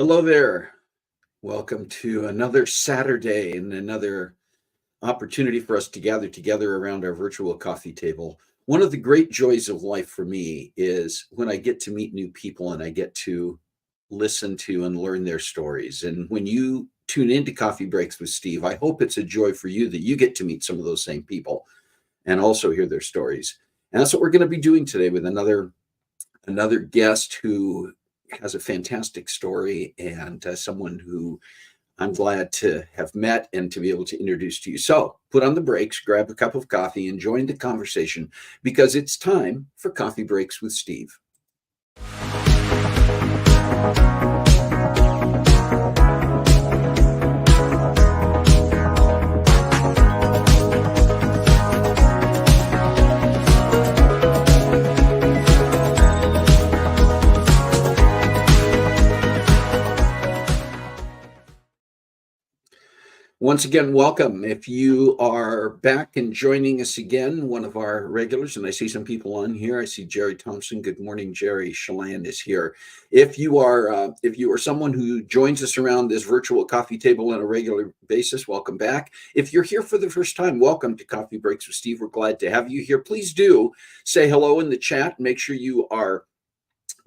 Hello there. Welcome to another Saturday and another opportunity for us to gather together around our virtual coffee table. One of the great joys of life for me is when I get to meet new people and I get to listen to and learn their stories. And when you tune into Coffee Breaks with Steve, I hope it's a joy for you that you get to meet some of those same people and also hear their stories. And that's what we're going to be doing today with another guest who has a fantastic story and someone who I'm glad to have met and to be able to introduce to you. So put on the brakes, grab a cup of coffee, and join the conversation because it's time for Coffee Breaks with Steve. Once again, welcome. If you are back and joining us again, one of our regulars, and I see some people on here. I see Jerry Thompson. Good morning, Jerry. Chelan is here. If you are someone who joins us around this virtual coffee table on a regular basis, welcome back. If you're here for the first time, welcome to Coffee Breaks with Steve. We're glad to have you here. Please do say hello in the chat. Make sure you are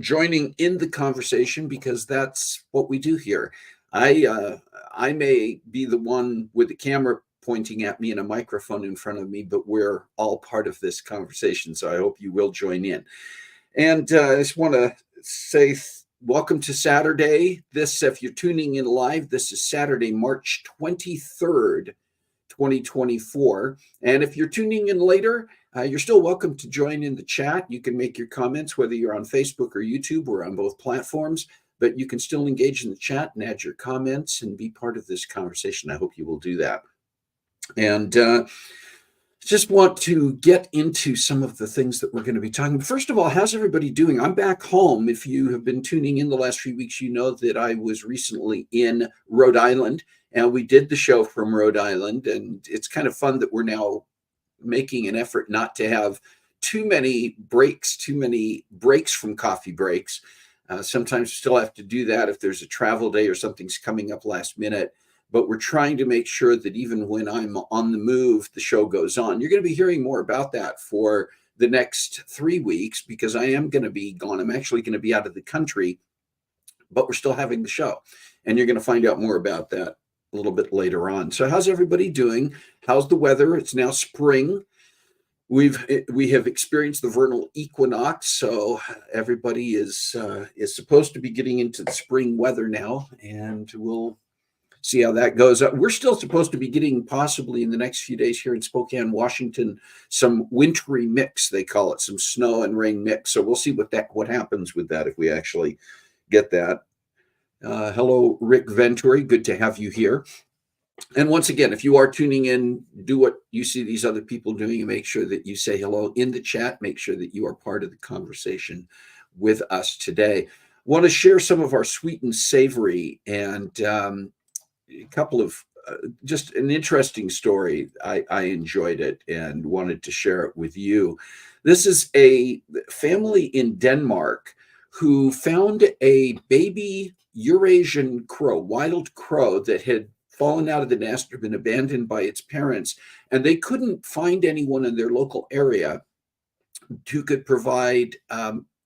joining in the conversation because that's what we do here. I may be the one with the camera pointing at me and a microphone in front of me, but we're all part of this conversation. So I hope you will join in. And I just want to say welcome to Saturday. If you're tuning in live, this is Saturday, March 23rd, 2024. And if you're tuning in later, you're still welcome to join in the chat. You can make your comments, whether you're on Facebook or YouTube. We're on both platforms, but you can still engage in the chat and add your comments and be part of this conversation. I hope you will do that. And just want to get into some of the things that we're going to be talking about. First of all, how's everybody doing? I'm back home. If you have been tuning in the last few weeks, you know that I was recently in Rhode Island, and we did the show from Rhode Island. And it's kind of fun that we're now making an effort not to have too many breaks from coffee breaks. Sometimes you still have to do that if there's a travel day or something's coming up last minute. But we're trying to make sure that even when I'm on the move, the show goes on. You're going to be hearing more about that for the next 3 weeks because I am going to be gone. I'm actually going to be out of the country, but we're still having the show. And you're going to find out more about that a little bit later on. So how's everybody doing? How's the weather? It's now spring. We have experienced the vernal equinox, so everybody is supposed to be getting into the spring weather now, and we'll see how that goes. We're still supposed to be getting, possibly in the next few days here in Spokane, Washington, some wintry mix, they call it, some snow and rain mix. So we'll see what happens with that if we actually get that. Hello, Rick Venturi. Good to have you here. And once again, if you are tuning in, do what you see these other people doing and make sure that you say hello in the chat. Make sure that you are part of the conversation with us today. Want to share some of our sweet and savory, and a couple of just an interesting story. I enjoyed it and wanted to share it with you. This is a family in Denmark who found a baby Eurasian crow, wild crow, that had fallen out of the nest or been abandoned by its parents, and they couldn't find anyone in their local area who could provide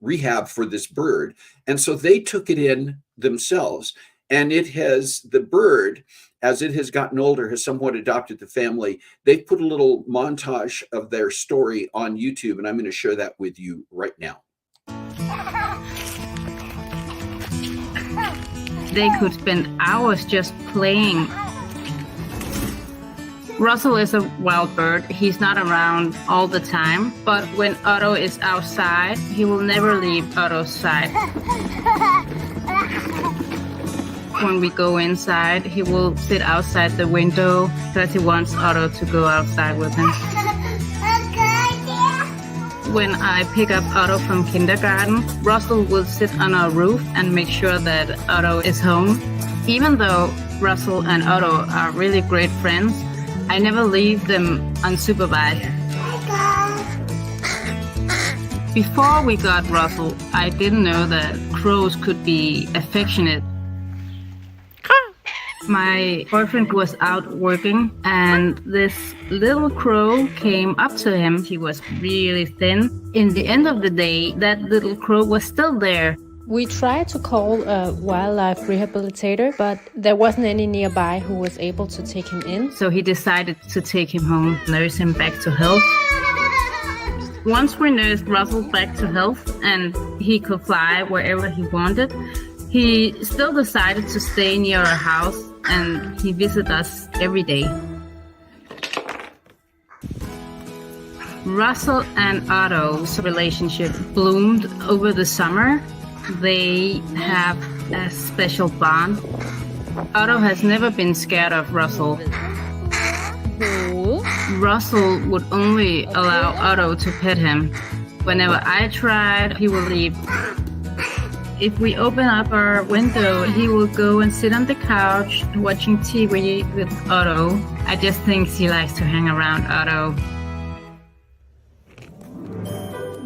rehab for this bird. And so they took it in themselves. And the bird, as it has gotten older, has somewhat adopted the family. They've put a little montage of their story on YouTube, and I'm going to share that with you right now. They could spend hours just playing. Russell is a wild bird. He's not around all the time, but when Otto is outside, he will never leave Otto's side. When we go inside, he will sit outside the window because he wants Otto to go outside with him. When I pick up Otto from kindergarten, Russell will sit on our roof and make sure that Otto is home. Even though Russell and Otto are really great friends, I never leave them unsupervised. Before we got Russell, I didn't know that crows could be affectionate. My boyfriend was out working, and this little crow came up to him. He was really thin. In the end of the day, that little crow was still there. We tried to call a wildlife rehabilitator, but there wasn't any nearby who was able to take him in. So he decided to take him home, nurse him back to health. Once we nursed Russell back to health and he could fly wherever he wanted, he still decided to stay near our house, and he visited us every day. Russell and Otto's relationship bloomed over the summer. They have a special bond. Otto has never been scared of Russell. Russell would only allow Otto to pet him. Whenever I tried, he would leave. If we open up our window, he will go and sit on the couch watching TV with Otto. I just think he likes to hang around Otto.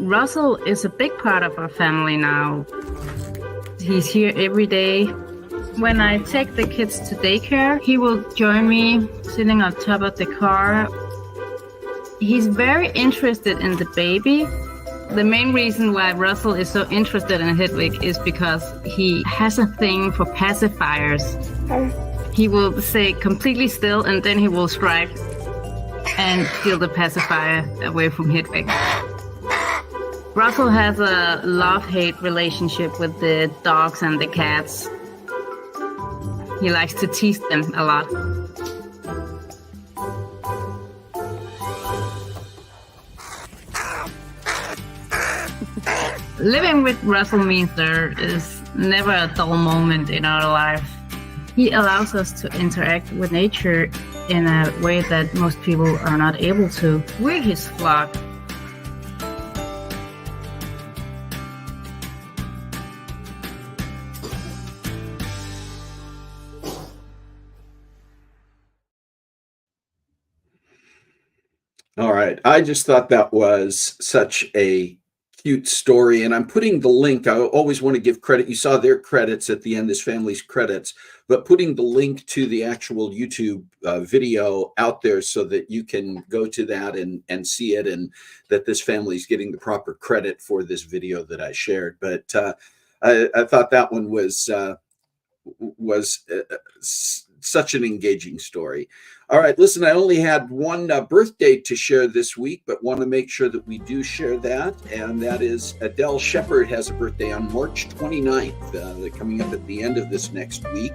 Russell is a big part of our family now. He's here every day. When I take the kids to daycare, he will join me sitting on top of the car. He's very interested in the baby. The main reason why Russell is so interested in Hedwig is because he has a thing for pacifiers. He will stay completely still, and then he will strike and steal the pacifier away from Hedwig. Russell has a love-hate relationship with the dogs and the cats. He likes to tease them a lot. Living with Russell means there is never a dull moment in our life. He allows us to interact with nature in a way that most people are not able to. We're his flock. All right. I just thought that was such a cute story. And I'm putting the link. I always want to give credit. You saw their credits at the end, this family's credits, but putting the link to the actual YouTube video out there so that you can go to that and see it, and that this family is getting the proper credit for this video that I shared. But I thought that one was such an engaging story. All right, listen, I only had one birthday to share this week, but want to make sure that we do share that. And that is Adele Shepard has a birthday on March 29th, coming up at the end of this next week.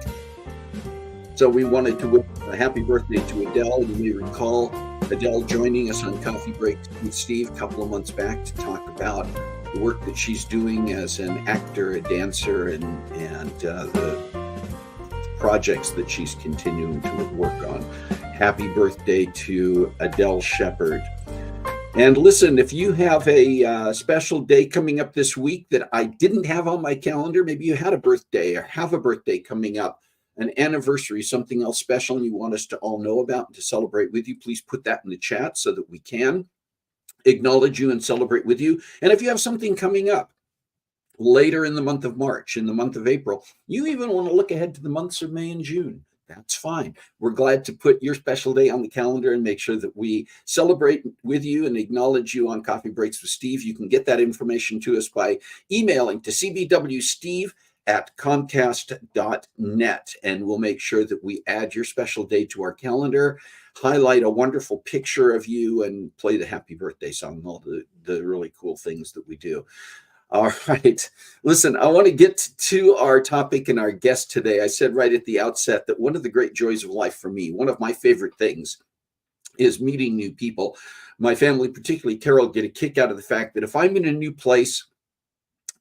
So we wanted to wish a happy birthday to Adele. You may recall Adele joining us on Coffee Breaks with Steve a couple of months back to talk about the work that she's doing as an actor, a dancer, and the projects that she's continuing to work on. Happy birthday to Adele Shepard. And listen, if you have a special day coming up this week that I didn't have on my calendar, maybe you had a birthday or have a birthday coming up, an anniversary, something else special and you want us to all know about and to celebrate with you, please put that in the chat so that we can acknowledge you and celebrate with you. And if you have something coming up later in the month of March, in the month of April, you even want to look ahead to the months of May and June, that's fine. We're glad to put your special day on the calendar and make sure that we celebrate with you and acknowledge you on Coffee Breaks with Steve. You can get that information to us by emailing to cbwsteve@comcast.net, and we'll make sure that we add your special day to our calendar, highlight a wonderful picture of you, and play the happy birthday song and all the really cool things that we do. All right. Listen, I want to get to our topic and our guest today. I said right at the outset that one of the great joys of life for me, one of my favorite things, is meeting new people. My family, particularly Carol, get a kick out of the fact that if I'm in a new place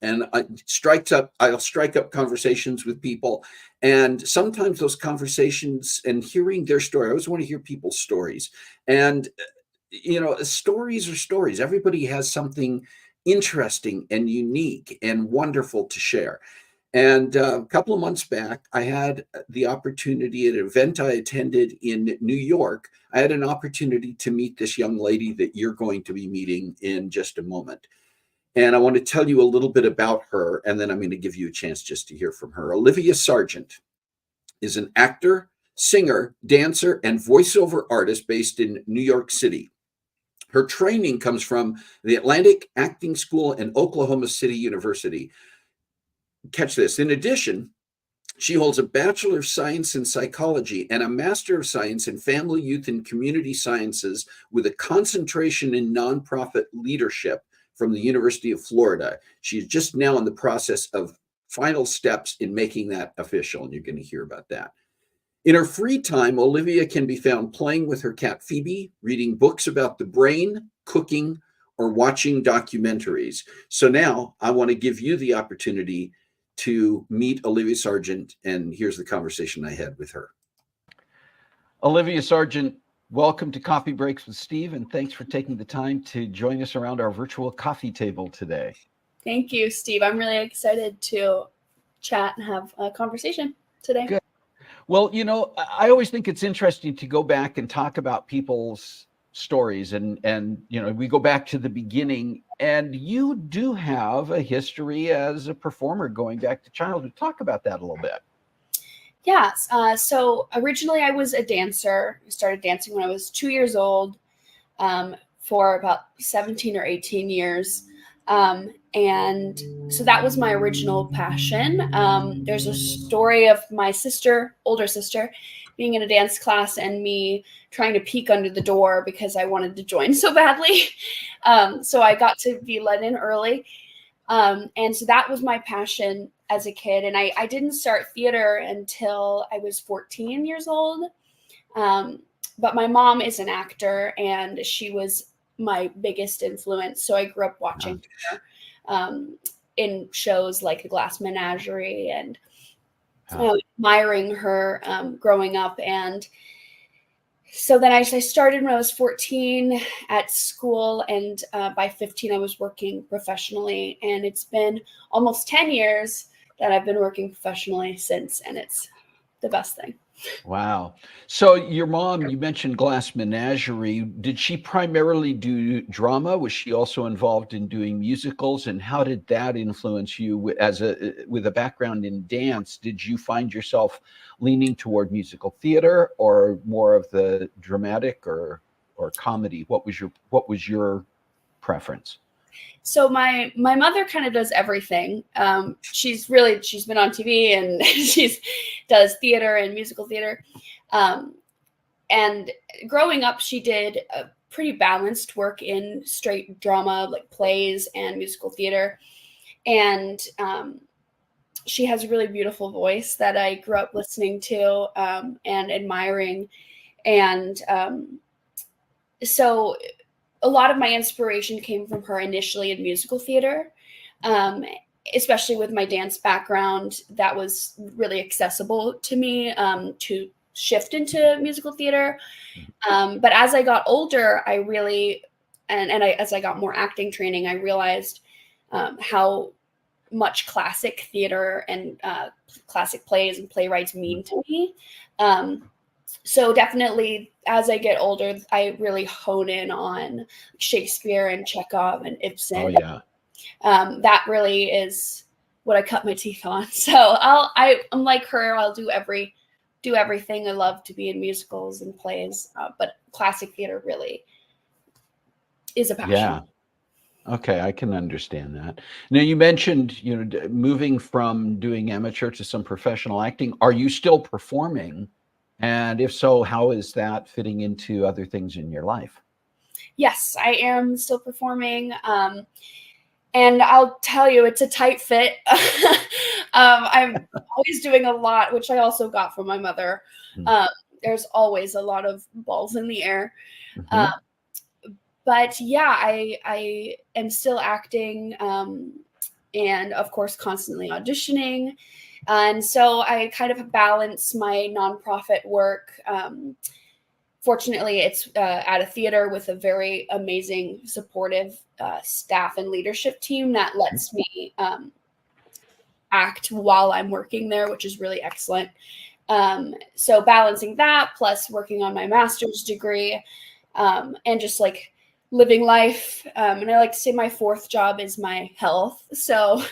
and I'll strike up conversations with people, and sometimes those conversations and hearing their story, I always want to hear people's stories. And, stories are stories. Everybody has something interesting and unique and wonderful to share. And a couple of months back, I had the opportunity at an event I attended in New York. I had an opportunity to meet this young lady that you're going to be meeting in just a moment. And I want to tell you a little bit about her, and then I'm going to give you a chance just to hear from her. Olivia Sargent is an actor, singer, dancer, and voiceover artist based in New York City. Her training comes from the Atlantic Acting School and Oklahoma City University. Catch this. In addition, she holds a Bachelor of Science in Psychology and a Master of Science in Family, Youth, and Community Sciences with a concentration in nonprofit leadership from the University of Florida. She's just now in the process of final steps in making that official, and you're going to hear about that. In her free time, Olivia can be found playing with her cat Phoebe, reading books about the brain, cooking, or watching documentaries. So now I want to give you the opportunity to meet Olivia Sargent, and here's the conversation I had with her. Olivia Sargent, welcome to Coffee Breaks with Steve, and thanks for taking the time to join us around our virtual coffee table today. Thank you, Steve. I'm really excited to chat and have a conversation today. Good. Well, I always think it's interesting to go back and talk about people's stories, and we go back to the beginning, and you do have a history as a performer going back to childhood. Talk about that a little bit. Yes. So originally I was a dancer. I started dancing when I was 2 years old, for about 17 or 18 years. And so that was my original passion. There's a story of my older sister, being in a dance class and me trying to peek under the door because I wanted to join so badly. So I got to be let in early. And so that was my passion as a kid. And I didn't start theater until I was 14 years old. But my mom is an actor and she was my biggest influence. So I grew up watching her in shows like The Glass Menagerie and admiring her growing up. And so then I started when I was 14 at school, and by 15 I was working professionally, and it's been almost 10 years that I've been working professionally since, and it's the best thing. Wow. So your mom, you mentioned Glass Menagerie. Did she primarily do drama? Was she also involved in doing musicals? And how did that influence you with a background in dance? Did you find yourself leaning toward musical theater or more of the dramatic or comedy? What was your preference? So my mother kind of does everything. She's been on TV and she's does theater and musical theater. And growing up, she did a pretty balanced work in straight drama, like plays and musical theater. And she has a really beautiful voice that I grew up listening to and admiring. And so a lot of my inspiration came from her initially in musical theater, especially with my dance background. That was really accessible to me to shift into musical theater. But as I got older, I really, as I got more acting training, I realized how much classic theater and classic plays and playwrights mean to me. So definitely, as I get older, I really hone in on Shakespeare and Chekhov and Ibsen. Oh yeah, that really is what I cut my teeth on. So I'm like her. I'll do everything. I love to be in musicals and plays, but classic theater really is a passion. Yeah. Okay, I can understand that. Now you mentioned, moving from doing amateur to some professional acting. Are you still performing? And if so, how is that fitting into other things in your life? Yes, I am still performing. And I'll tell you, it's a tight fit. I'm always doing a lot, which I also got from my mother. There's always a lot of balls in the air. But yeah, I am still acting and of course constantly auditioning. And so I kind of balance my nonprofit work. Fortunately, it's at a theater with a very amazing, supportive staff and leadership team that lets me act while I'm working there, which is really excellent. So balancing that plus working on my master's degree and just like living life. And I like to say my fourth job is my health. So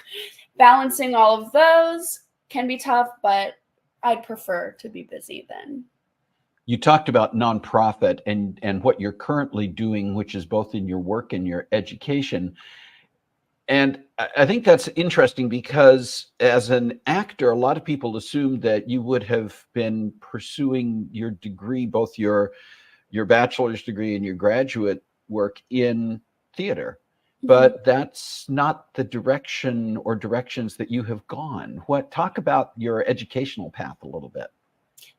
balancing all of those can be tough, but I'd prefer to be busy then. You talked about nonprofit and what you're currently doing, which is both in your work and your education. And I think that's interesting because as an actor, a lot of people assume that you would have been pursuing your degree, both your bachelor's degree and your graduate work in theater. But that's not the direction or directions that you have gone. Talk about your educational path a little bit.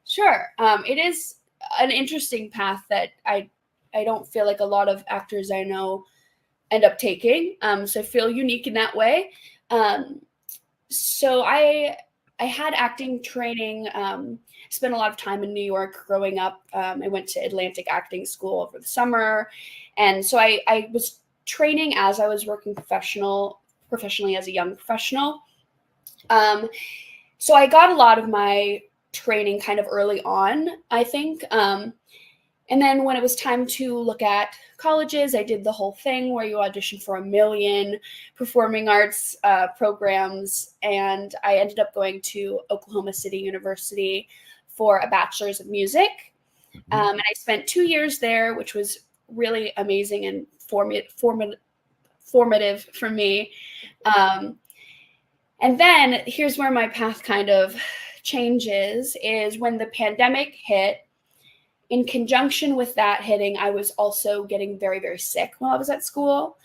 Sure. It is an interesting path that I don't feel like a lot of actors I know end up taking. So I feel unique in that way. So I had acting training, spent a lot of time in New York growing up. I went to Atlantic Acting School over the summer. And so I was training as I was working professionally as a young professional. So I got a lot of my training kind of early on, I think. And then when it was time to look at colleges, I did the whole thing where you audition for 1 million performing arts programs. And I ended up going to Oklahoma City University for a bachelor's of music. And I spent 2 years there, which was really amazing and formative for me. And then here's where my path kind of changes, is when the pandemic hit. In conjunction with that hitting, I was also getting very, very sick while I was at school.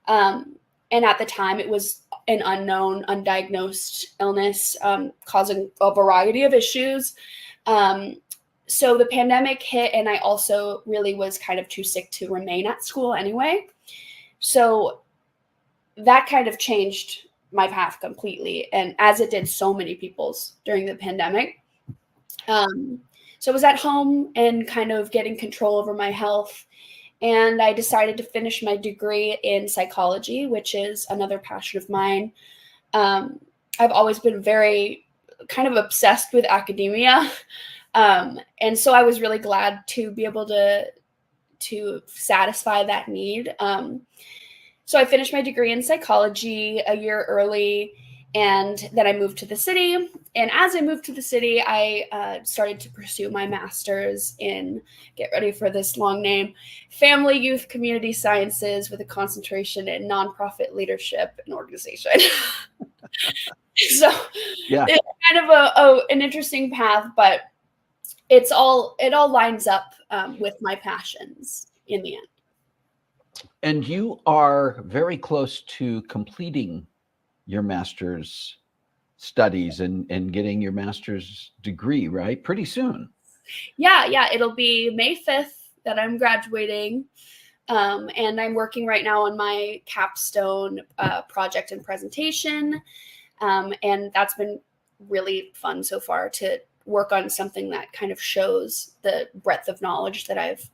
And at the time, it was an unknown, undiagnosed illness, causing a variety of issues. So the pandemic hit, and I also really was kind of too sick to remain at school anyway. So that kind of changed my path completely, and as it did so many people's during the pandemic. So I was at home and kind of getting control over my health, and I decided to finish my degree in psychology, which is another passion of mine. I've always been very kind of obsessed with academia, and so I was really glad to be able to satisfy that need. So I finished my degree in psychology a year early, and then I moved to the city. And as I moved to the city, I started to pursue my master's in, get ready for this long name, Family, Youth, Community Sciences, with a concentration in nonprofit leadership and organization. So Yeah. it's kind of an interesting path, but it all lines up with my passions in the end. And you are very close to completing your master's studies and getting your master's degree, right? Pretty soon. Yeah. It'll be May 5th that I'm graduating. And I'm working right now on my capstone project and presentation. And that's been really fun so far, to work on something that kind of shows the breadth of knowledge that I've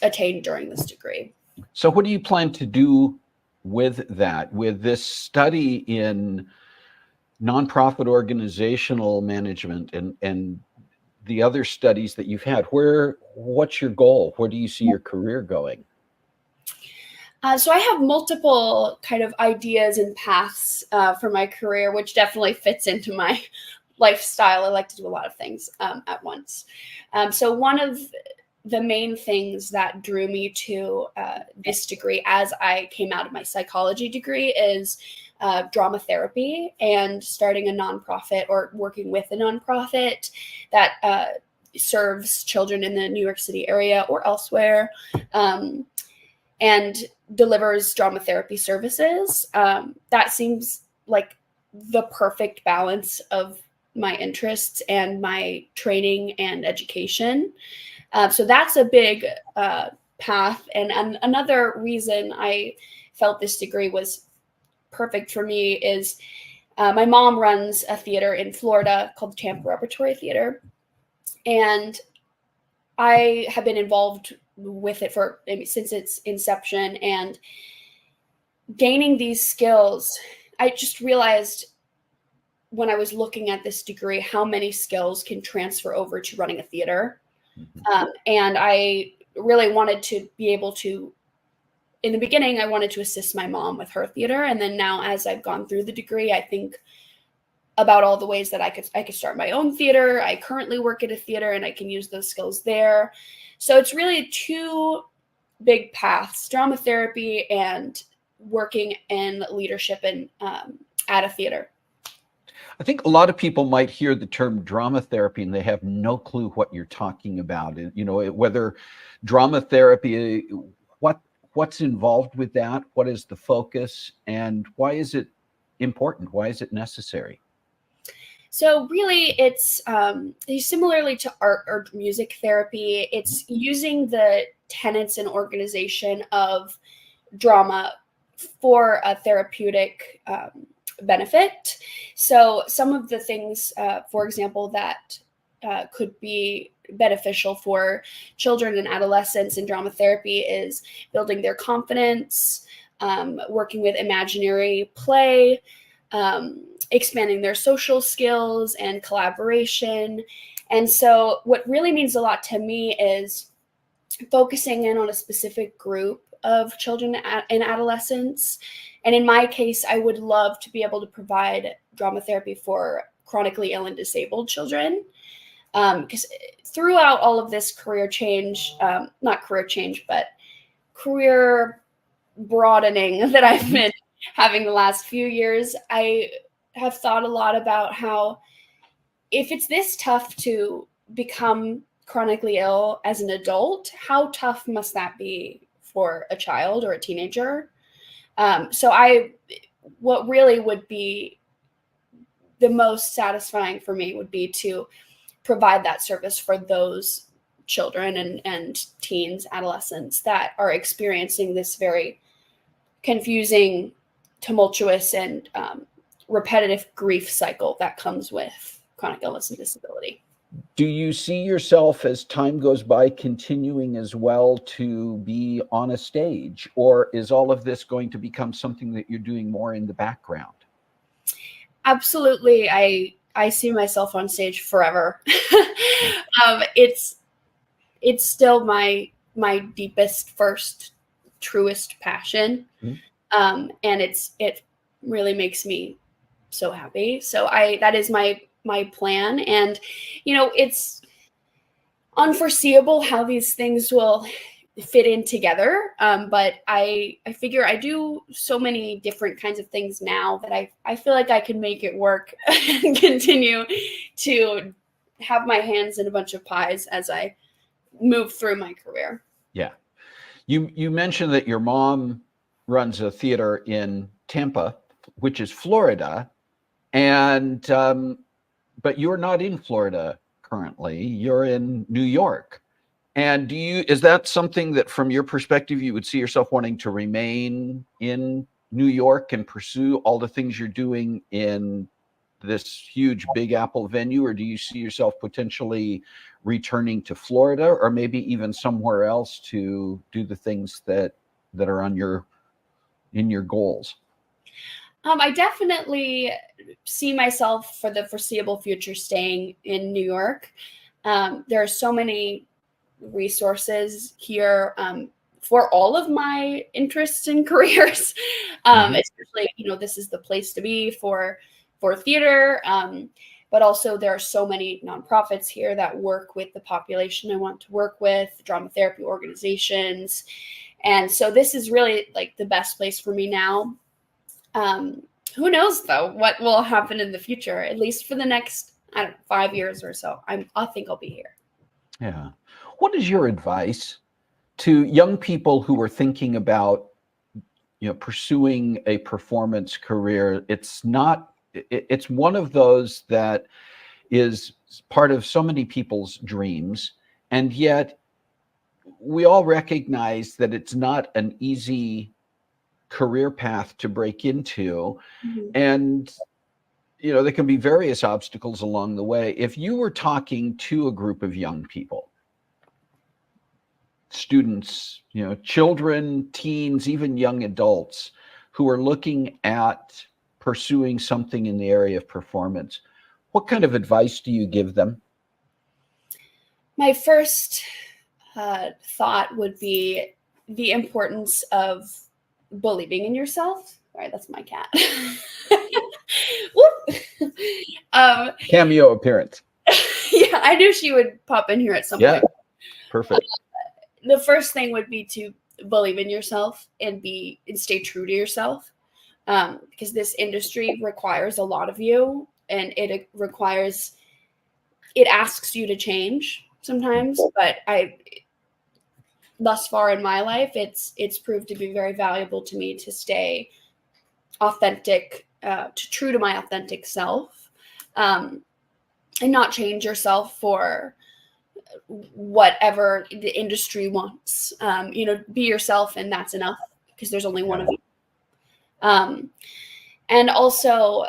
attained during this degree. So what do you plan to do with that, with this study in nonprofit organizational management and the other studies that you've had? What's your goal? Where do you see your career going? So I have multiple kind of ideas and paths for my career, which definitely fits into my lifestyle. I like to do a lot of things at once. So one of the main things that drew me to this degree as I came out of my psychology degree is drama therapy, and starting a nonprofit or working with a nonprofit that serves children in the New York City area or elsewhere, and delivers drama therapy services. That seems like the perfect balance of my interests and my training and education. So that's a big path. And another reason I felt this degree was perfect for me is my mom runs a theater in Florida called the Tampa Repertory Theater. And I have been involved with it since its inception, and gaining these skills, I just realized when I was looking at this degree how many skills can transfer over to running a theater. And I really wanted to be able to, in the beginning, I wanted to assist my mom with her theater. And then now, as I've gone through the degree, I think about all the ways that I could start my own theater. I currently work at a theater, and I can use those skills there. So it's really two big paths: drama therapy and working in leadership and at a theater. I think a lot of people might hear the term drama therapy and they have no clue what you're talking about. You know, whether drama therapy, what's involved with that, what is the focus, and why is it important? Why is it necessary? So really, it's similarly to art or music therapy. It's using the tenets and organization of drama for a therapeutic benefit. So some of the things, for example, that could be beneficial for children and adolescents in drama therapy is building their confidence, working with imaginary play, expanding their social skills and collaboration. And so what really means a lot to me is focusing in on a specific group of children and adolescents. And in my case, I would love to be able to provide drama therapy for chronically ill and disabled children. Because throughout all of this career broadening that I've been having the last few years, I have thought a lot about how if it's this tough to become chronically ill as an adult, how tough must that be for a child or a teenager? What really would be the most satisfying for me would be to provide that service for those children and teens, adolescents that are experiencing this very confusing, tumultuous, and repetitive grief cycle that comes with chronic illness and disability. Do you see yourself, as time goes by, continuing as well to be on a stage, or is all of this going to become something that you're doing more in the background? Absolutely. I see myself on stage forever. It's still my deepest, first, truest passion. And it really makes me so happy. So that is my plan. And, it's unforeseeable how these things will fit in together. But I figure I do so many different kinds of things now that I feel like I can make it work and continue to have my hands in a bunch of pies as I move through my career. Yeah. You mentioned that your mom runs a theater in Tampa, which is Florida, and but you're not in Florida currently. You're in New York. And is that something that, from your perspective, you would see yourself wanting to remain in New York and pursue all the things you're doing in this huge Big Apple venue, or do you see yourself potentially returning to Florida, or maybe even somewhere else to do the things that are in your goals? I definitely see myself for the foreseeable future staying in New York. There are so many resources here for all of my interests and careers. Especially, this is the place to be for theater. But also there are so many nonprofits here that work with the population I want to work with, drama therapy organizations. And so this is really like the best place for me now. Who knows though, what will happen in the future, at least for the next, 5 years or so. I think I'll be here. Yeah. What is your advice to young people who are thinking about, pursuing a performance career? It's one of those that is part of so many people's dreams, and yet we all recognize that it's not an easy career path to break into. And there can be various obstacles along the way. If you were talking to a group of young people, students, children, teens, even young adults who are looking at pursuing something in the area of performance, what kind of advice do you give them? My first thought would be the importance of believing in yourself. All right, that's my cat. Cameo appearance. Yeah, I knew she would pop in here at some point. Perfect. The first thing would be to believe in yourself and stay true to yourself, because this industry requires a lot of you, and it asks you to change sometimes. But thus far in my life, it's proved to be very valuable to me to stay authentic, true to my authentic self, and not change yourself for whatever the industry wants. Be yourself, and that's enough, because there's only one of you. And also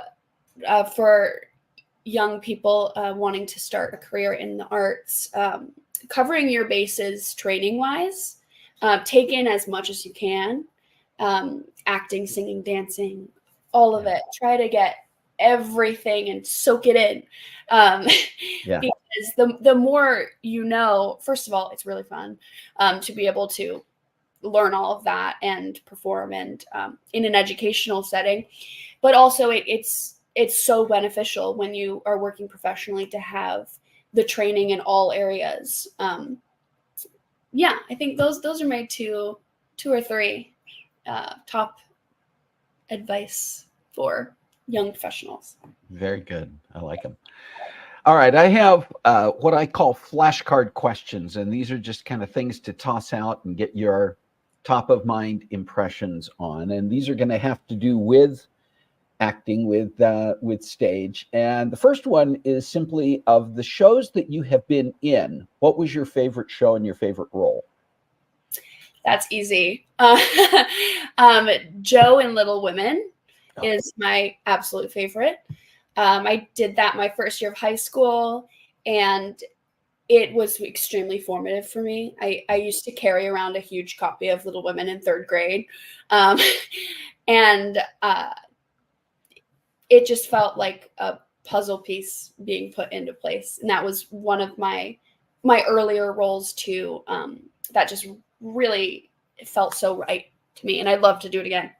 for young people wanting to start a career in the arts, covering your bases training wise, take in as much as you can, acting, singing, dancing, all of it. Try to get everything and soak it in. Because the more first of all, it's really fun to be able to learn all of that and perform, and in an educational setting. But also it's so beneficial when you are working professionally to have the training in all areas. I think those are my two or three top advice for young professionals. Very good. I like them. All right. I have what I call flashcard questions, and these are just kind of things to toss out and get your top of mind impressions on. And these are going to have to do with acting, with stage. And the first one is simply, of the shows that you have been in, what was your favorite show and your favorite role? That's easy. Joe in Little Women is my absolute favorite. I did that my first year of high school, and it was extremely formative for me. I used to carry around a huge copy of Little Women in 3rd grade. And it just felt like a puzzle piece being put into place. And that was one of my earlier roles too. That just really felt so right to me. And I'd love to do it again.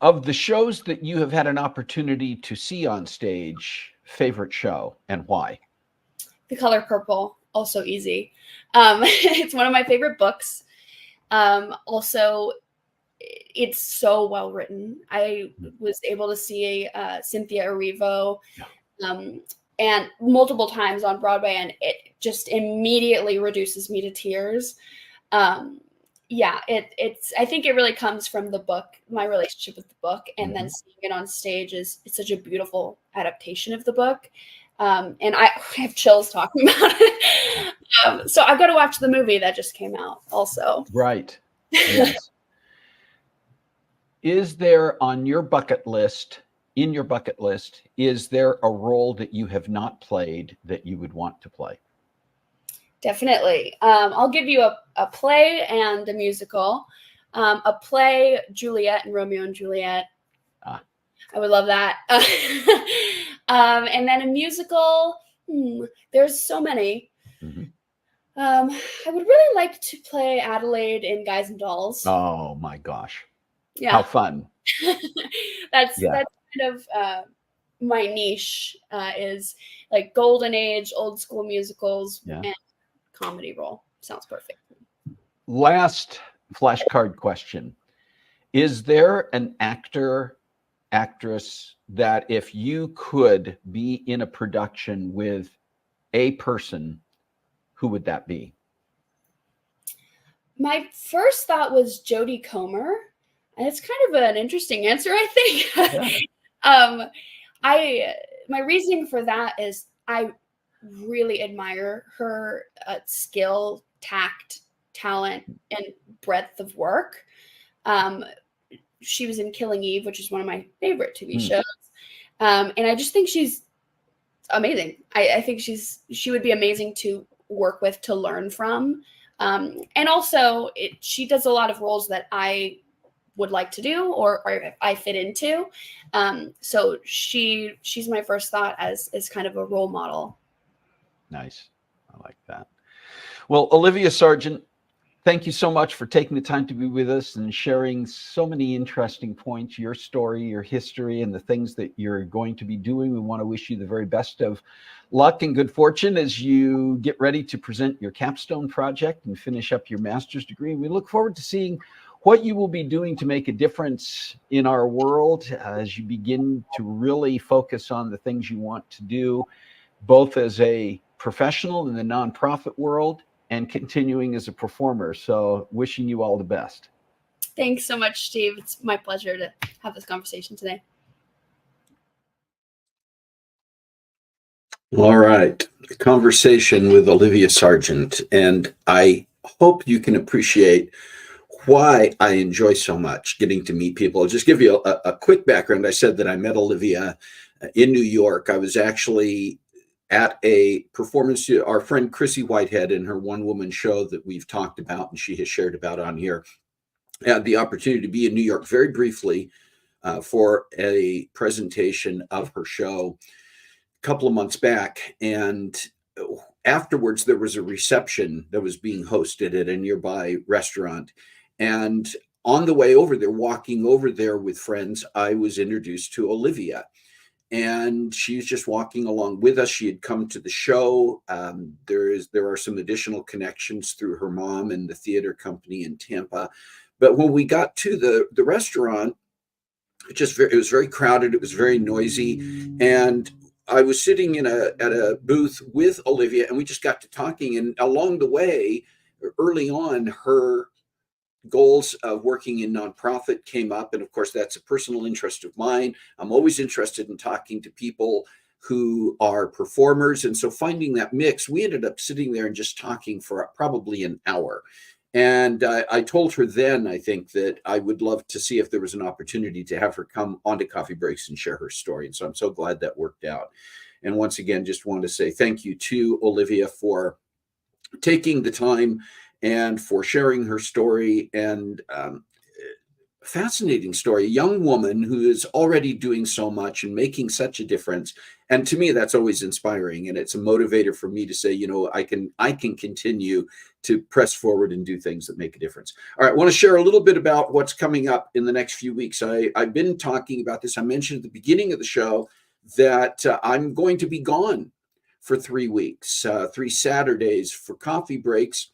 Of the shows that you have had an opportunity to see on stage, favorite show and why? The Color Purple, also easy. It's one of my favorite books. Also, it's so well written. I was able to see Cynthia Erivo and multiple times on Broadway, and it just immediately reduces me to tears. It's I think it really comes from the book, my relationship with the book, and then seeing it on stage it's such a beautiful adaptation of the book. And I have chills talking about it. So I've got to watch the movie that just came out also. Right. Yes. Is there on your bucket list, is there a role that you have not played that you would want to play? Definitely. I'll give you a play and a musical. A play, Juliet and Romeo and Juliet. I would love that. And then a musical, there's so many. I would really like to play Adelaide in Guys and Dolls. Oh my gosh. Yeah. How fun. That's kind of my niche, is like golden age, old school musicals and comedy role. Sounds perfect. Last flashcard question. Is there an actor, actress that if you could be in a production with a person, who would that be? My first thought was Jodie Comer, and it's kind of an interesting answer, I think. Yeah. My reasoning for that is I really admire her skill, tact, talent, and breadth of work. She was in Killing Eve, which is one of my favorite TV shows. And I just think she's amazing. I think she would be amazing to work with, to learn from. And also she does a lot of roles that I would like to do or I fit into. So she's my first thought as kind of a role model. Nice. I like that. Well, Olivia Sargent, thank you so much for taking the time to be with us and sharing so many interesting points, your story, your history, and the things that you're going to be doing. We want to wish you the very best of luck and good fortune as you get ready to present your capstone project and finish up your master's degree. We look forward to seeing what you will be doing to make a difference in our world as you begin to really focus on the things you want to do, both as a professional in the nonprofit world and continuing as a performer. So wishing you all the best. Thanks so much, Steve. It's my pleasure to have this conversation today. All right. A conversation with Olivia Sargent. And I hope you can appreciate why I enjoy so much getting to meet people. I'll just give you a quick background. I said that I met Olivia in New York. I was actually at a performance, our friend Chrissy Whitehead in her one-woman show that we've talked about and she has shared about on here, had the opportunity to be in New York very briefly for a presentation of her show a couple of months back. And afterwards, there was a reception that was being hosted at a nearby restaurant. And on the way over there, walking over there with friends, I was introduced to Olivia. And she was just walking along with us. She had come to the show. There are some additional connections through her mom and the theater company in Tampa. But when we got to the restaurant, it was very crowded. It was very noisy, and I was sitting at a booth with Olivia, and we just got to talking. And along the way, early on, her goals of working in nonprofit came up, and of course, that's a personal interest of mine. I'm always interested in talking to people who are performers, and so finding that mix, we ended up sitting there and just talking for probably an hour. And I told her then, I think, that I would love to see if there was an opportunity to have her come onto Coffee Breaks and share her story. And so I'm so glad that worked out. And once again, just want to say thank you to Olivia for taking the time and for sharing her story. And fascinating story, a young woman who is already doing so much and making such a difference. And to me, that's always inspiring, and it's a motivator for me to say, you know, I can continue to press forward and do things that make a difference. All right, I want to share a little bit about what's coming up in the next few weeks. I've been talking about this. I mentioned at the beginning of the show that I'm going to be gone for 3 weeks, 3 Saturdays for Coffee Breaks,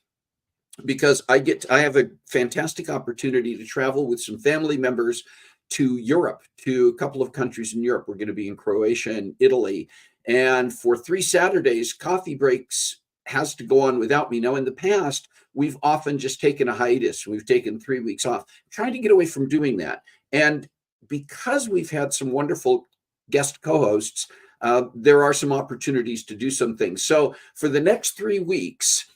because I have a fantastic opportunity to travel with some family members to Europe, to a couple of countries in Europe. We're going to be in Croatia and Italy. And for 3 Saturdays, Coffee Breaks has to go on without me. Now, in the past, we've often just taken a hiatus. We've taken 3 weeks off, trying to get away from doing that. And because we've had some wonderful guest co-hosts, there are some opportunities to do some things. So for the next 3 weeks,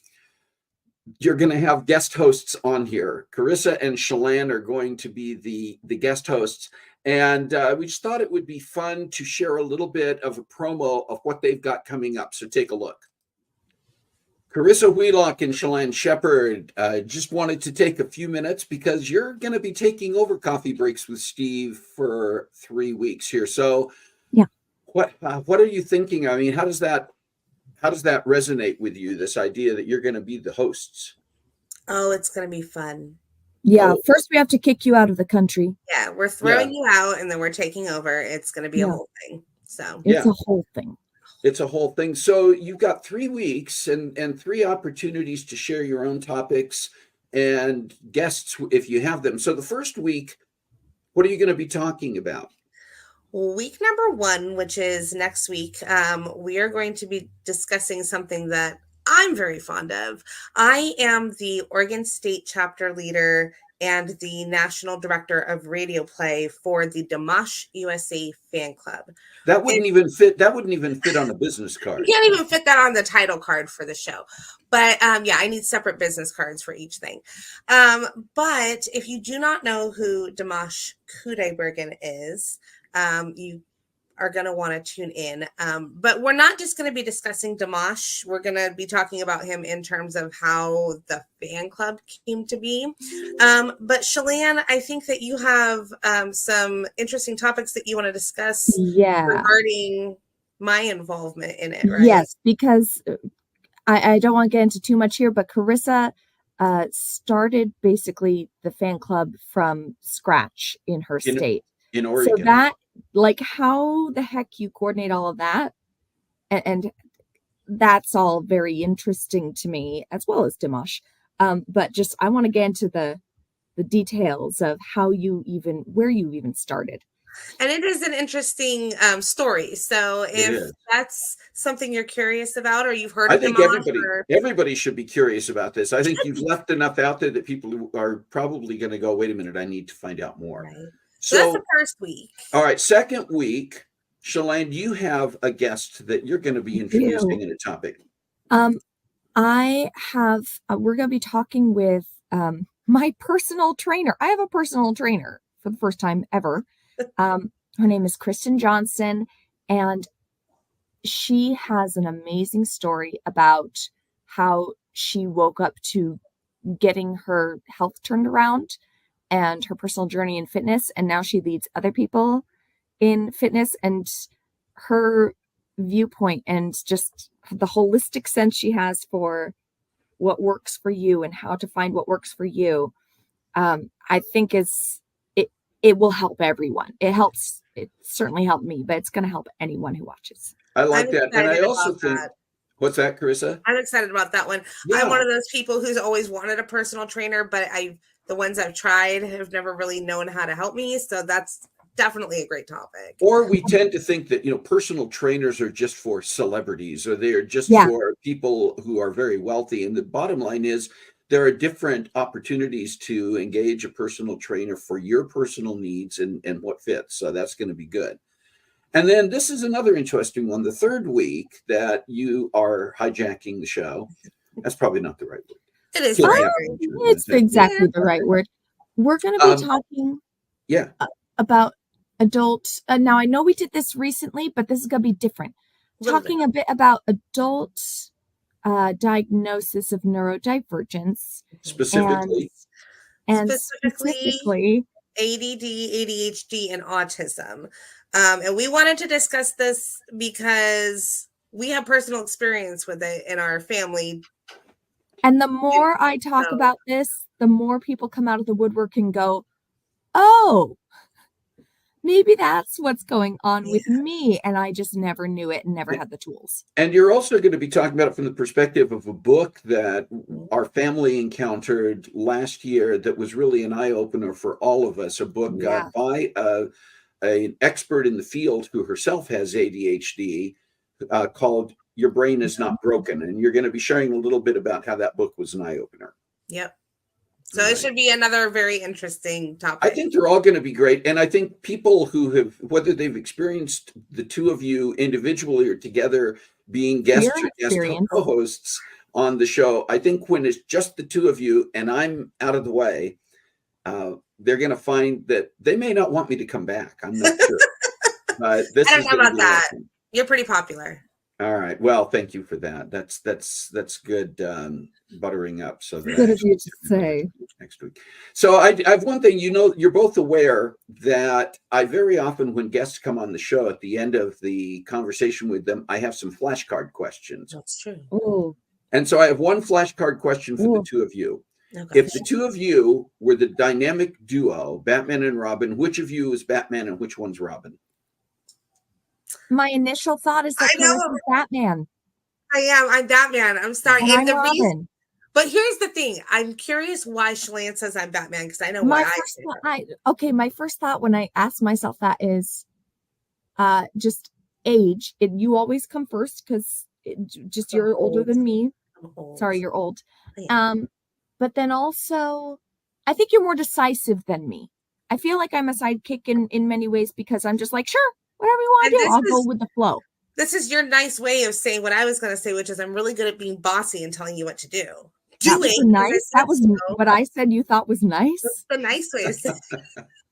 you're going to have guest hosts on here. Carissa and Shalane are going to be the guest hosts. And we just thought it would be fun to share a little bit of a promo of what they've got coming up. So take a look. Carissa Wheelock and Shalane Shepard just wanted to take a few minutes because you're going to be taking over Coffee Breaks with Steve for 3 weeks here. So yeah, what are you thinking? I mean, how does that resonate with you, this idea that you're going to be the hosts? Oh, it's going to be fun. Yeah. Oh. First, we have to kick you out of the country. Yeah, we're throwing you out, and then we're taking over. It's going to be a whole thing. So it's a whole thing. It's a whole thing. So you've got 3 weeks and 3 opportunities to share your own topics and guests if you have them. So the first week, what are you going to be talking about? Week number 1, which is next week, we are going to be discussing something that I'm very fond of. I am the Oregon State chapter leader and the national director of radio play for the Dimash USA fan club. That wouldn't even fit on a business card. You can't even fit that on the title card for the show. But yeah, I need separate business cards for each thing. But if you do not know who Dimash Kudaibergen is, you are going to want to tune in. But we're not just going to be discussing Dimash. We're going to be talking about him in terms of how the fan club came to be. But Shalane, I think that you have some interesting topics that you want to discuss regarding my involvement in it, right? Yes, because I don't want to get into too much here, but Carissa started basically the fan club from scratch in her state. In Oregon. So that, like, how the heck you coordinate all of that, and that's all very interesting to me, as well as Dimash. But just, I want to get into the details of where you even started. And it is an interesting story. So if that's something you're curious about, or you've heard of Dimash, I think everybody should be curious about this. I think you've left enough out there that people are probably going to go, wait a minute, I need to find out more. Right. So that's the first week. All right. Second week, Shalane, you have a guest that you're going to be introducing in a topic. I have, we're going to be talking with my personal trainer. I have a personal trainer for the first time ever. Her name is Kristen Johnson, and she has an amazing story about how she woke up to getting her health turned around and her personal journey in fitness. And now she leads other people in fitness, and her viewpoint and just the holistic sense she has for what works for you and how to find what works for you. I think it will help everyone. It certainly helped me, but it's going to help anyone who watches. I like that. And I also think, what's that, Carissa? I'm excited about that one. Yeah. I'm one of those people who's always wanted a personal trainer, but I've The ones I've tried have never really known how to help me. So that's definitely a great topic. Or we tend to think that, personal trainers are just for celebrities, or they are just for people who are very wealthy. And the bottom line is there are different opportunities to engage a personal trainer for your personal needs and what fits. So that's going to be good. And then this is another interesting one. The third week that you are hijacking the show, that's probably not the right word. It is. It's exactly the right word. We're going to be talking about adult. Now, I know we did this recently, but this is going to be different. Talking a bit about adult diagnosis of neurodivergence. Specifically ADD, ADHD, and autism. And we wanted to discuss this because we have personal experience with it in our family. And the more I talk about this, the more people come out of the woodwork and go, oh, maybe that's what's going on with me. And I just never knew it and never had the tools. And you're also going to be talking about it from the perspective of a book that our family encountered last year that was really an eye-opener for all of us. A book by an expert in the field who herself has ADHD called Your Brain is Not Broken. And you're going to be sharing a little bit about how that book was an eye-opener. Yep. So it should be another very interesting topic. I think they're all going to be great. And I think people who have, whether they've experienced the two of you individually or together being guests or guest co-hosts on the show, I think when it's just the two of you and I'm out of the way, they're going to find that they may not want me to come back. I'm not sure. But this I don't know about that. Awesome. You're pretty popular. All right. Well, thank you for that. That's good buttering up. So that good of you to say. Next week. So I have one thing. You're both aware that I very often, when guests come on the show, at the end of the conversation with them, I have some flashcard questions. That's true. Oh. And so I have one flashcard question for the two of you. Okay. If the two of you were the dynamic duo, Batman and Robin, which of you is Batman and which one's Robin? My initial thought is that Carissa's Batman. I'm Batman. I'm sorry. And I'm Robin. But here's the thing. I'm curious why Shalane says I'm Batman, because I know why my first thought when I ask myself that is just age. You always come first because you're older than me. Sorry, you're old. But then also, I think you're more decisive than me. I feel like I'm a sidekick in many ways because I'm just like, sure, whatever you want to do, I'll go with the flow. This is your nice way of saying what I was going to say, which is I'm really good at being bossy and telling you what to do. That was nice. That was what I said you thought was nice. That's the nice way of saying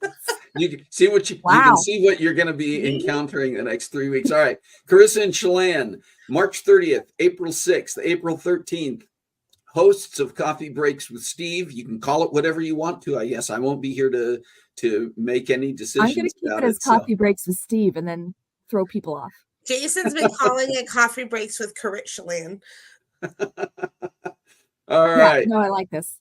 it. You can see what you can see what you're going to be encountering the next 3 weeks. All right, Carissa and Shalane, March 30th, April 6th, April 13th. Hosts of Coffee Breaks with Steve. You can call it whatever you want to. I guess I won't be here to make any decisions. I'm going to keep it as Coffee Breaks with Steve and then throw people off. Jason's been calling it Coffee Breaks with Shalane. All right. Yeah, no, I like this.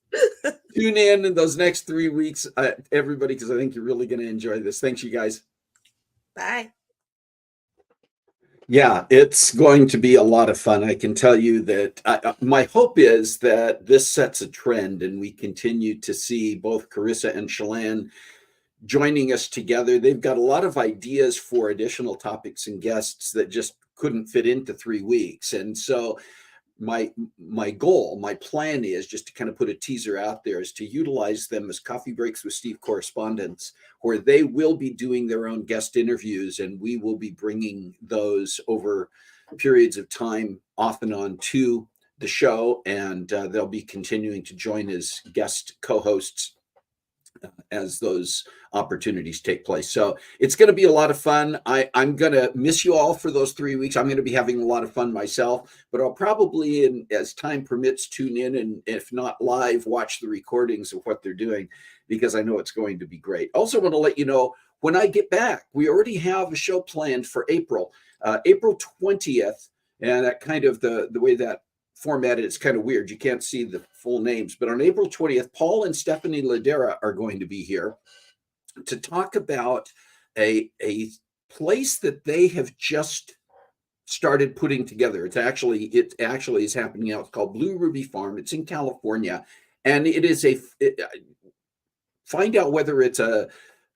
Tune in those next 3 weeks, everybody, because I think you're really going to enjoy this. Thanks, you guys. Bye. Yeah, it's going to be a lot of fun. I can tell you that my hope is that this sets a trend and we continue to see both Carissa and Shalane joining us together. They've got a lot of ideas for additional topics and guests that just couldn't fit into 3 weeks. And so my goal, my plan is just to kind of put a teaser out there is to utilize them as Coffee Breaks with Steve correspondents, where they will be doing their own guest interviews and we will be bringing those over periods of time off and on to the show. And they'll be continuing to join as guest co-hosts as those opportunities take place. So it's going to be a lot of fun. I'm going to miss you all for those 3 weeks. I'm going to be having a lot of fun myself, but I'll probably, as time permits, tune in and if not live, watch the recordings of what they're doing because I know it's going to be great. Also want to let you know when I get back, we already have a show planned for April 20th. And that kind of the way that formatted, it's kind of weird. You can't see the full names, but on April 20th, Paul and Stephanie Ladera are going to be here to talk about a place that they have just started putting together. It actually is happening now. It's called Blue Ruby Farm. It's in California, and it is Find out whether it's a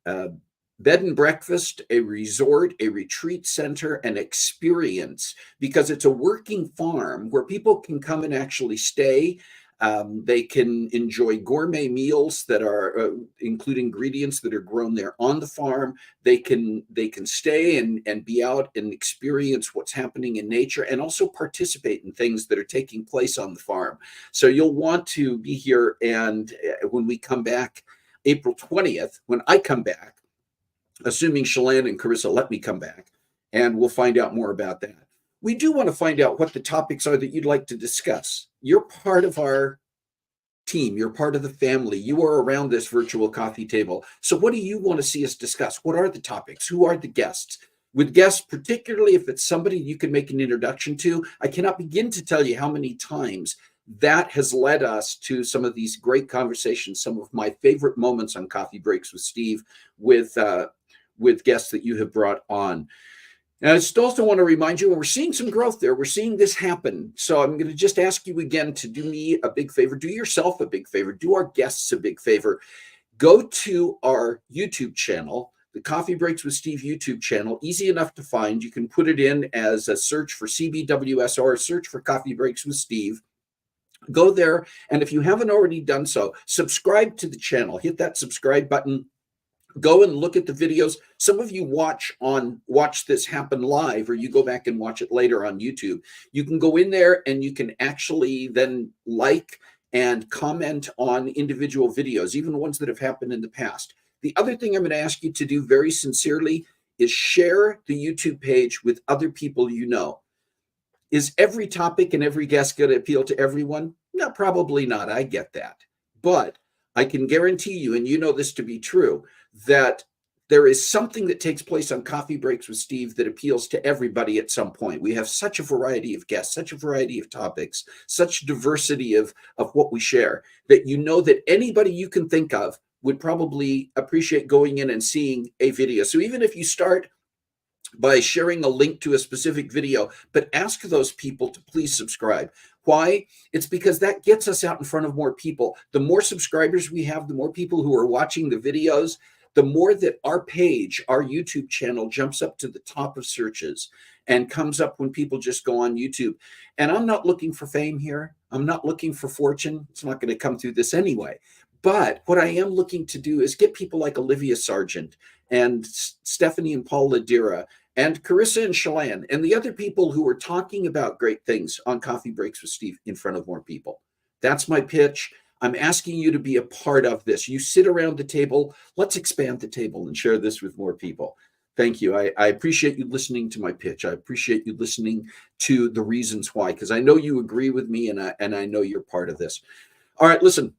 bed and breakfast, a resort, a retreat center, an experience, because it's a working farm where people can come and actually stay. They can enjoy gourmet meals that are include ingredients that are grown there on the farm. They can stay and be out and experience what's happening in nature, and also participate in things that are taking place on the farm. So you'll want to be here. And when we come back, April 20th, when I come back, assuming Shalane and Carissa let me come back, and we'll find out more about that. We do want to find out what the topics are that you'd like to discuss. You're part of our team. You're part of the family. You are around this virtual coffee table. So what do you want to see us discuss? What are the topics? Who are the guests? With guests, particularly if it's somebody you can make an introduction to, I cannot begin to tell you how many times that has led us to some of these great conversations, some of my favorite moments on Coffee Breaks with Steve, with guests that you have brought on. And I just also want to remind you, we're seeing some growth there. We're seeing this happen. So I'm going to just ask you again to do me a big favor, do yourself a big favor, do our guests a big favor. Go to our YouTube channel, the Coffee Breaks with Steve YouTube channel, easy enough to find. You can put it in as a search for CBWS or a search for Coffee Breaks with Steve. Go there. And if you haven't already done so, subscribe to the channel, hit that subscribe button. Go and look at the videos. Some of you watch this happen live, or you go back and watch it later on YouTube. You can go in there and you can actually then like and comment on individual videos, even ones that have happened in the past. The other thing I'm going to ask you to do very sincerely is share the YouTube page with other people you know. Is every topic and every guest going to appeal to everyone? No, probably not. I get that. But I can guarantee you, and you know this to be true, that there is something that takes place on Coffee Breaks with Steve that appeals to everybody at some point. We have such a variety of guests, such a variety of topics, such diversity of what we share, that you know that anybody you can think of would probably appreciate going in and seeing a video. So even if you start by sharing a link to a specific video, but ask those people to please subscribe. Why? It's because that gets us out in front of more people. The more subscribers we have, the more people who are watching the videos, the more that our page, our YouTube channel, jumps up to the top of searches and comes up when people just go on YouTube. And I'm not looking for fame here. I'm not looking for fortune. It's not going to come through this anyway. But what I am looking to do is get people like Olivia Sargent and Stephanie and Paul Ladira and Carissa and Shalane and the other people who are talking about great things on Coffee Breaks with Steve in front of more people. That's my pitch. I'm asking you to be a part of this. You sit around the table. Let's expand the table and share this with more people. Thank you. I appreciate you listening to my pitch. I appreciate you listening to the reasons why, because I know you agree with me, and I know you're part of this. All right, listen.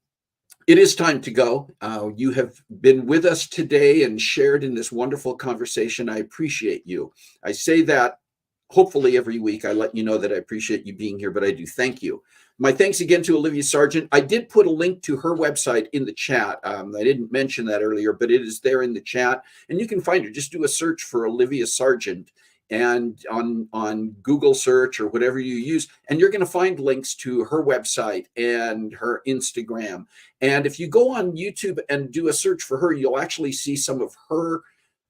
It is time to go. You have been with us today and shared in this wonderful conversation. I appreciate you. I say that hopefully every week. I let you know that I appreciate you being here, but I do thank you. My thanks again to Olivia Sargent. I did put a link to her website in the chat. I didn't mention that earlier, but it is there in the chat, and you can find her. Just do a search for Olivia Sargent and on Google search or whatever you use, and you're going to find links to her website and her Instagram. And if you go on YouTube and do a search for her, you'll actually see some of her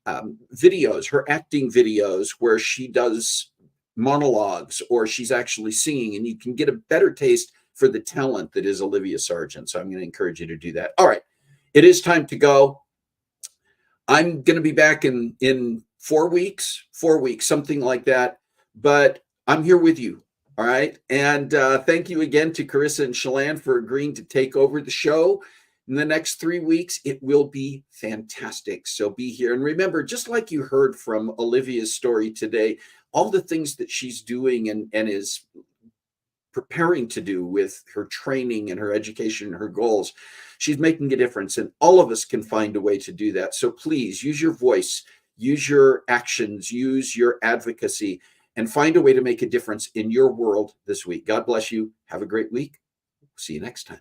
videos, her acting videos, where she does monologues or she's actually singing, and you can get a better taste for the talent that is Olivia Sargent. So I'm going to encourage you to do that. All right, it is time to go. I'm going to be back in 4 weeks, something like that. But I'm here with you. All right. And thank you again to Carissa and Shalane for agreeing to take over the show. In the next 3 weeks, it will be fantastic. So be here. And remember, just like you heard from Olivia's story today, all the things that she's doing and is preparing to do with her training and her education and her goals, she's making a difference. And all of us can find a way to do that. So please use your voice, use your actions, use your advocacy, and find a way to make a difference in your world this week. God bless you. Have a great week. See you next time.